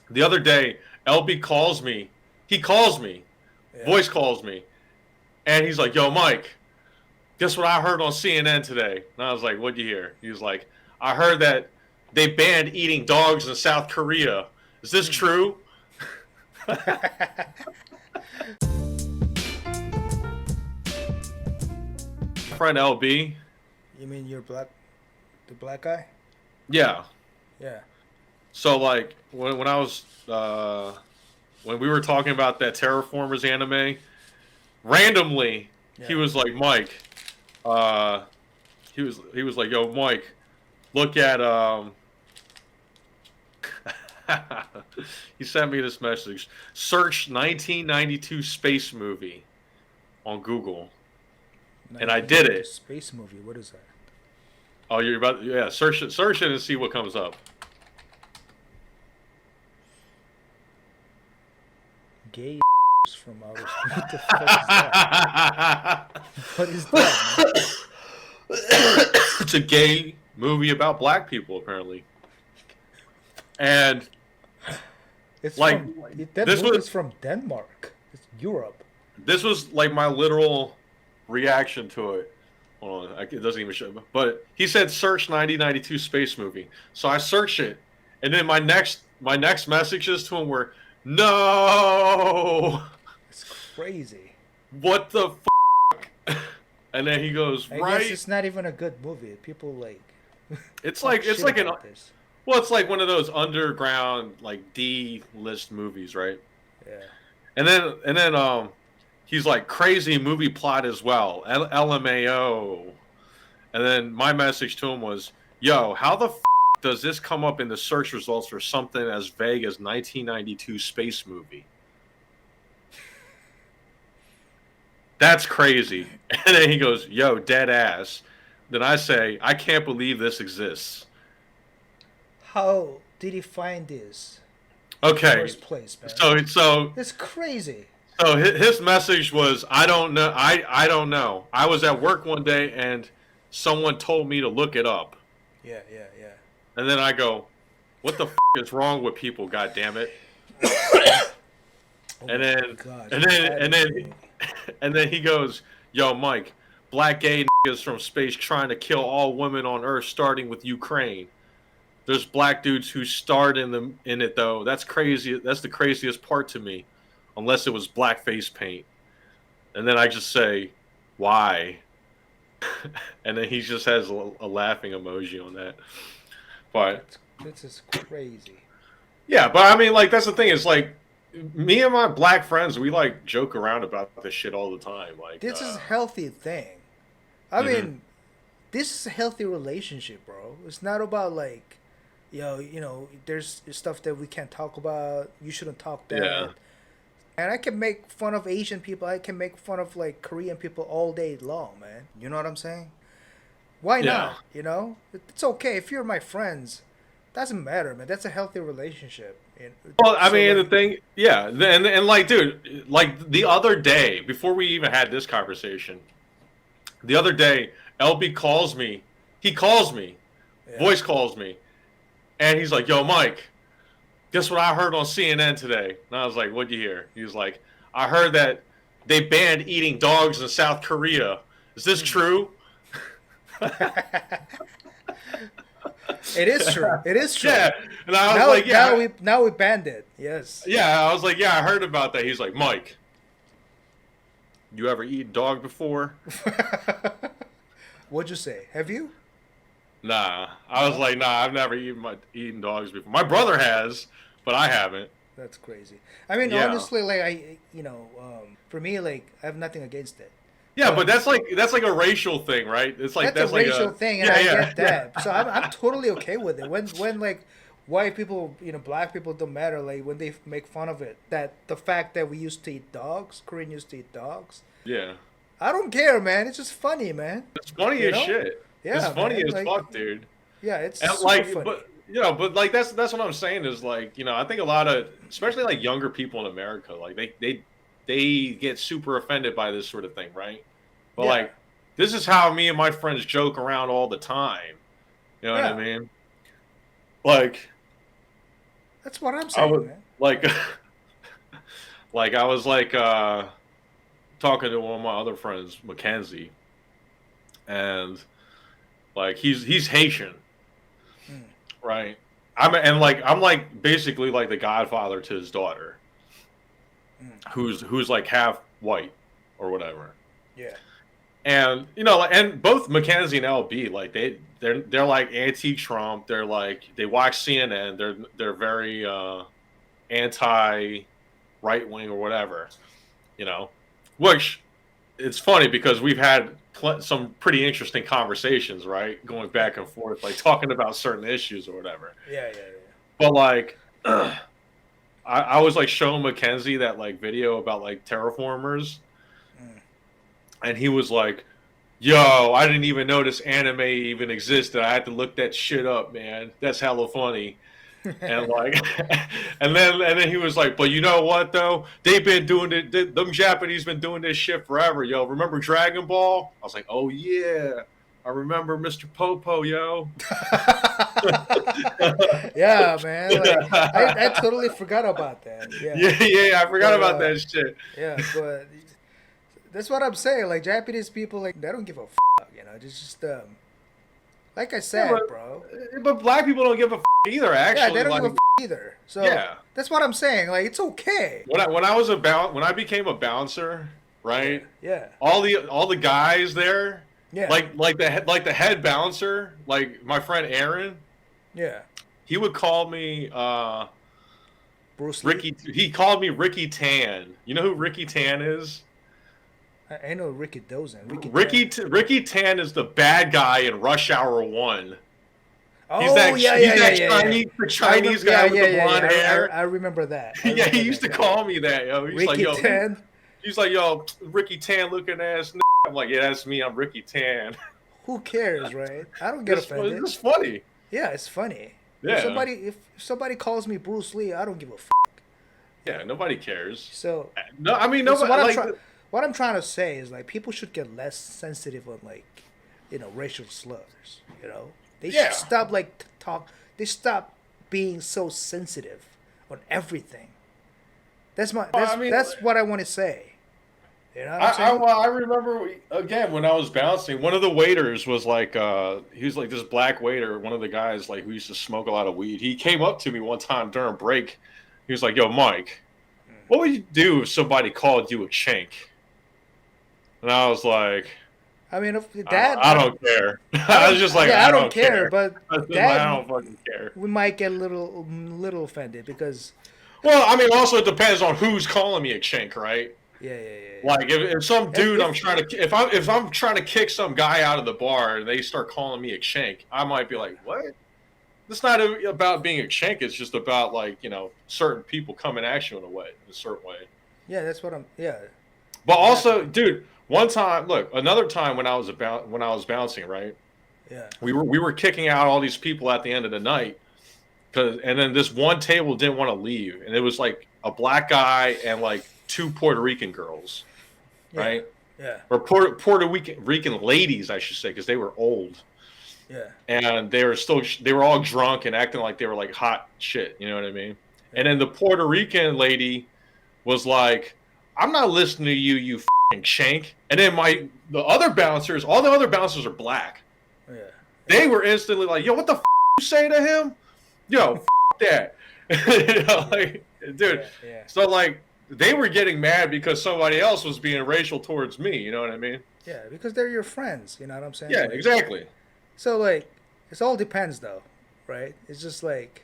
The other day, LB calls me. He calls me, Yeah. voice calls me, and he's like, "Yo, Mike, guess what I heard on CNN today?" And I was like, "What'd you hear?" He was like, "I heard that they banned eating dogs in South Korea. Is this true?" Friend LB. You mean the black guy? Yeah. Yeah. So like when I was when we were talking about that Terraformers anime, randomly he Yeah. was like, Mike, uh, he was like, yo, Mike, look at he sent me this message. Search 1992 space movie on Google, and I did it. Space movie. What is that? Oh, you're about yeah. Search it, and see what comes up. Gay from outer space. What the fuck is that? What is that, man? It's a gay movie about black people, apparently. And It's like from, that this movie was is from Denmark. It's Europe. this was like my literal reaction to it. Hold on, it doesn't even show. But he said search 1992 space movie, so I searched it, and then my next messages to him were no. It's crazy. What the f? And then he goes I right. guess it's not even a good movie. People like. It's talk like it's shit like an about this. well, it's like one of those underground like D list movies, right? Yeah. And then he's like crazy movie plot as well. LMAO. And then my message to him was, "Yo, how the f does this come up in the search results for something as vague as 1992 space movie?" That's crazy. And then he goes, "Yo, dead ass." Then I say, "I can't believe this exists." How did he find this? Okay. First place, man. So It's crazy. So his message was, "I don't know. I don't know. I was at work one day and someone told me to look it up." Yeah. And then I go, "What the f is wrong with people? God damn it!" Oh And my then God, and then and then he goes, "Yo, Mike, black gay niggas from space trying to kill all women on Earth, starting with Ukraine. There's black dudes who starred in it though. That's crazy. That's the craziest part to me, unless it was blackface paint." And then I just say, "Why?" And then he just has a laughing emoji on that. But This is crazy. yeah, but I mean, like that's the thing. Is like me and my black friends, we like joke around about this shit all the time. Like This is a healthy thing. I mean, this is a healthy relationship, bro. It's not about like, there's stuff that we can't talk about. You shouldn't talk that. Yeah. And I can make fun of Asian people. I can make fun of like Korean people all day long, man. You know what I'm saying? Why Yeah. not? You know, it's okay if you're my friends. Doesn't matter, man. That's a healthy relationship. Well, I So, mean, like, the thing, yeah, and like, dude, like the other day, before we even had this conversation, the other day, LB calls me. He calls me, yeah. voice calls me, and he's like, "Yo, Mike, guess what I heard on CNN today?" And I was like, "What'd you hear?" He was like, "I heard that they banned eating dogs in South Korea. Is this true?" It is true. It is true. Yeah, and I was like, "Yeah, now we banned it. Yes. yeah." I was like, "Yeah, I heard about that." He's like, "Mike, you ever eaten dog before?" What'd you say? Have you? Nah, I was like, "Nah, I've never eaten dogs before. My brother has, but I haven't." That's crazy. I mean, Yeah. honestly, like for me, like I have nothing against it. Yeah, but that's like a racial thing, right? It's like That's a like racial thing, and yeah, I yeah, get that. So I'm totally okay with it. When like white people, black people don't matter. Like when they make fun of it, that the fact that we used to eat dogs, Korean used to eat dogs. yeah. I don't care, man. It's just funny, man. It's funny You as know? shit. Yeah, It's funny man, as like- fuck, dude. Yeah, it's And super like, funny. but like that's what I'm saying is like I think a lot of especially like younger people in America like they get super offended by this sort of thing, right? But Yeah. like this is how me and my friends joke around all the time. You know what I Yeah. mean? Like That's what I'm I saying, was man. like, like I was like talking to one of my other friends, Mackenzie, and like he's Haitian, Mm. right? I'm like basically like the godfather to his daughter, Mm. who's like half white or whatever. Yeah. And you know, and both Mackenzie and LB, like they're like anti-Trump. They're like they watch CNN. They're very anti right wing or whatever. You know, which it's funny because we've had some pretty interesting conversations, right, going back and forth, like talking about certain issues or whatever. Yeah, yeah, But like, I was like showing Mackenzie that like video about like terraformers, yeah. Mm. and he was like, "Yo, I didn't even know this anime even existed. I had to look that shit up, man. That's hella funny." And like, and then he was like, "But you know what though? They've been doing it. Them Japanese been doing this shit forever, yo. Remember Dragon Ball?" I was like, "Oh yeah, I remember Mr. Popo, yo." Yeah, man. Like I totally forgot about that. Yeah. Yeah, I forgot But, about that shit. Yeah, but that's what I'm saying. Like Japanese people, like they don't give a fuck. You know, it's just like I said, Yeah, bro. but black people don't give a either. Yeah, Actually, they don't like, give a either. So yeah. that's what I'm saying. Like it's okay. When I became a bouncer, right? Yeah. All the guys there, Yeah. like the head bouncer, like my friend Aaron, Yeah. he would call me Bruce Lee. Ricky. He called me Ricky Tan. You know who Ricky Tan is? I know Ricky Dozen. Ricky Tan is the bad guy in Rush Hour 1. Oh, He's that, yeah, he's yeah, that yeah, Chinese, yeah. the Chinese guy with the blonde hair. I remember that. Yeah, he used to call me that. Yo, he's Ricky like, yo, Tan. he's like, yo, Ricky Tan looking ass. I'm like, yeah, that's me. I'm Ricky Tan. Who cares, right? I don't get offended. It's funny. Yeah, it's funny. Yeah. If somebody calls me Bruce Lee, I don't give a f. Yeah, nobody cares. So No, I mean so nobody. what I'm trying to say is like people should get less sensitive on like, racial slurs. You know, they Yeah. should stop like talk. They stop being so sensitive on everything. That's what I want to say. You know what I'm saying? I remember again when I was bouncing. One of the waiters was like, he was like this black waiter. One of the guys like who used to smoke a lot of weed. He came up to me one time during break. He was like, "Yo, Mike, what would you do if somebody called you a chink?" And I was like, I mean, if that I don't care. I was just like, yeah, I don't care. but I was just that like, I don't fucking care. we might get a little offended because Well, I mean, also it depends on who's calling me a chink, right? yeah. Like if some dude If- I'm trying to if I'm trying to kick some guy out of the bar and they start calling me a chink, I might be like, what? It's not about being a chink. It's just about like certain people coming at you in a certain way. Yeah, that's what I'm. Yeah, But also, dude, one time, look, another time when I was bouncing, right? yeah. We were kicking out all these people at the end of the night, and then this one table didn't want to leave, and it was like a black guy and like two Puerto Rican girls, Yeah. right? Yeah, Or Puerto Rican ladies, I should say, because they were old. yeah, And they were all drunk and acting like they were like hot shit, you know what I mean? And then the Puerto Rican lady was like, "I'm not listening to you, you fucking shank." And then all the other bouncers are black. yeah. They were instantly like, "Yo, what the you say to him? Yo, that." Like, dude. Yeah. So like they were getting mad because somebody else was being racial towards me, you know what I mean? Yeah, because they're your friends. You know what I'm saying? Yeah, Like, exactly. So like, it all depends though, right? It's just like,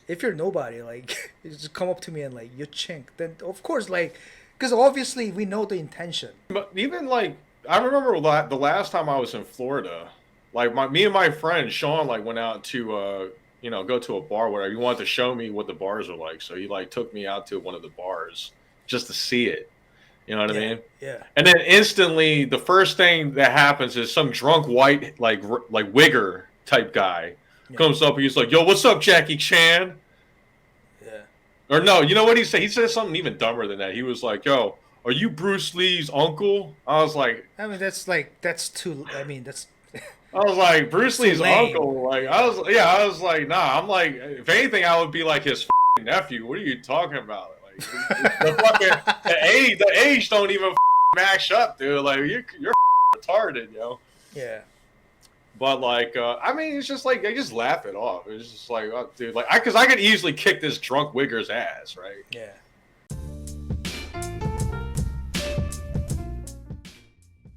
if you're nobody, like, you just come up to me and like you chink, then of course like, because obviously we know the intention. But even like I remember the last time I was in Florida, like me and my friend Shawn like went out to go to a bar where he wanted to show me what the bars are like. So he like took me out to one of the bars just to see it. You know what I mean? Yeah. And then instantly, the first thing that happens is some drunk white like wigger type guy comes up and he's like, "Yo, what's up, Jackie Chan?" Yeah. Or no, you know what he said? He said something even dumber than that. He was like, "Yo, are you Bruce Lee's uncle?" I was like, I mean, that's too. I mean, that's I was like, Bruce Lee's lame. uncle. Like, I was like, nah. I'm like, if anything, I would be like his nephew. What are you talking about? Like, the age don't even match up, dude. Like, you're retarded, yo. Yeah. But like, I mean, it's just like I just laugh it off. It's just like, oh, dude, like, because I could easily kick this drunk wigger's ass, right? Yeah.